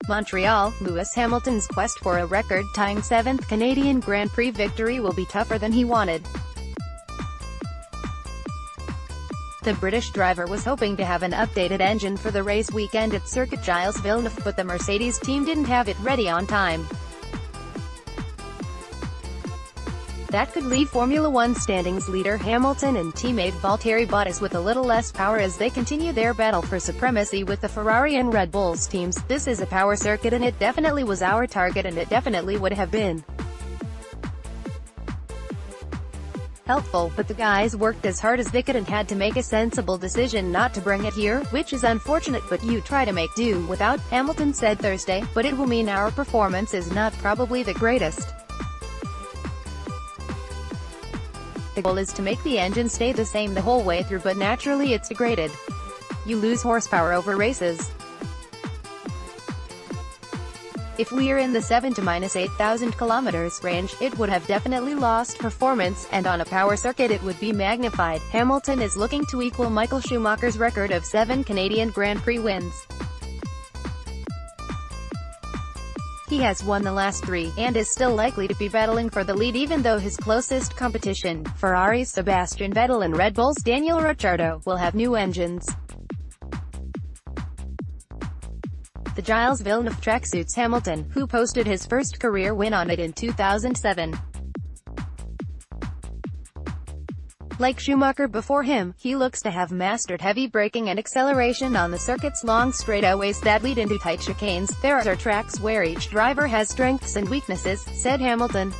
Montreal, Lewis Hamilton's quest for a record-tying 7th Canadian Grand Prix victory will be tougher than he wanted. The British driver was hoping to have an updated engine for the race weekend at Circuit Gilles-Villeneuve, but the Mercedes team didn't have it ready on time. That could leave Formula One standings leader Hamilton and teammate Valtteri Bottas with a little less power as they continue their battle for supremacy with the Ferrari and Red Bulls teams. This is a power circuit and it definitely was our target and it definitely would have been helpful, but the guys worked as hard as they could and had to make a sensible decision not to bring it here, which is unfortunate, but you try to make do without, Hamilton said Thursday, but it will mean our performance is not probably the greatest. The goal is to make the engine stay the same the whole way through, but naturally it's degraded. You lose horsepower over races. If we are in the 7 to -8,000 kilometers range, it would have definitely lost performance, and on a power circuit it would be magnified. Hamilton is looking to equal Michael Schumacher's record of 7 Canadian Grand Prix wins. He has won the last 3, and is still likely to be battling for the lead even though his closest competition, Ferrari's Sebastian Vettel and Red Bull's Daniel Ricciardo, will have new engines. The Gilles-Villeneuve track suits Hamilton, who posted his first career win on it in 2007. Like Schumacher before him, he looks to have mastered heavy braking and acceleration on the circuit's long straightaways that lead into tight chicanes. There are tracks where each driver has strengths and weaknesses, said Hamilton.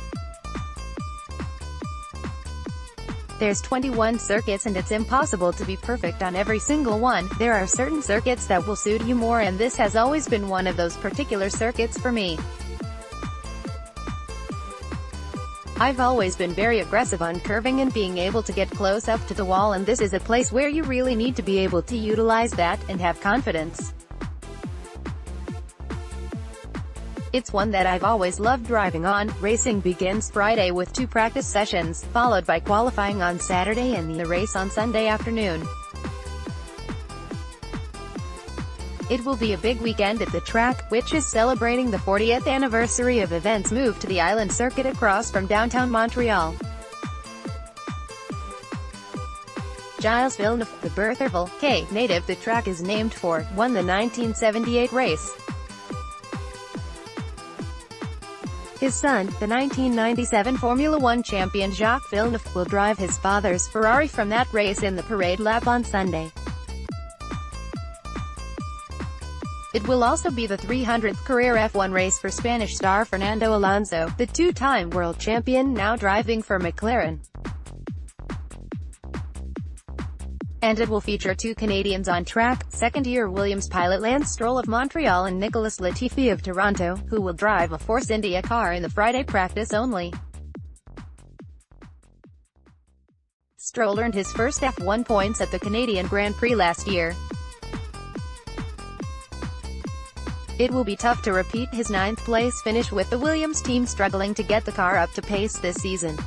There's 21 circuits and it's impossible to be perfect on every single one. There are certain circuits that will suit you more, and this has always been one of those particular circuits for me. I've always been very aggressive on curving and being able to get close up to the wall, and this is a place where you really need to be able to utilize that, and have confidence. It's one that I've always loved driving on. Racing begins Friday with 2 practice sessions, followed by qualifying on Saturday and the race on Sunday afternoon. It will be a big weekend at the track, which is celebrating the 40th anniversary of events moved to the island circuit across from downtown Montreal. Gilles-Villeneuve, the Bertherville, native the track is named for, won the 1978 race. His son, the 1997 Formula One champion Jacques Villeneuve, will drive his father's Ferrari from that race in the parade lap on Sunday. It will also be the 300th career F1 race for Spanish star Fernando Alonso, the 2-time world champion now driving for McLaren. And it will feature 2 Canadians on track, second-year Williams pilot Lance Stroll of Montreal and Nicholas Latifi of Toronto, who will drive a Force India car in the Friday practice only. Stroll earned his first F1 points at the Canadian Grand Prix last year. It will be tough to repeat his 9th-place finish with the Williams team struggling to get the car up to pace this season.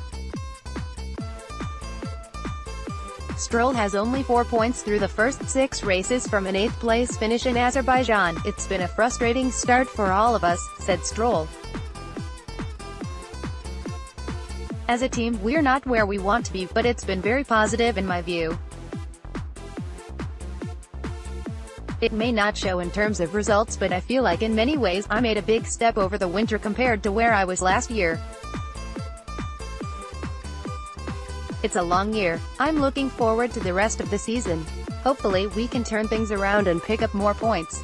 Stroll has only 4 points through the first 6 races from an 8th-place finish in Azerbaijan. "It's been a frustrating start for all of us," said Stroll. "As a team, we're not where we want to be, but it's been very positive in my view. It may not show in terms of results, but I feel like in many ways, I made a big step over the winter compared to where I was last year. It's a long year. I'm looking forward to the rest of the season. Hopefully we can turn things around and pick up more points."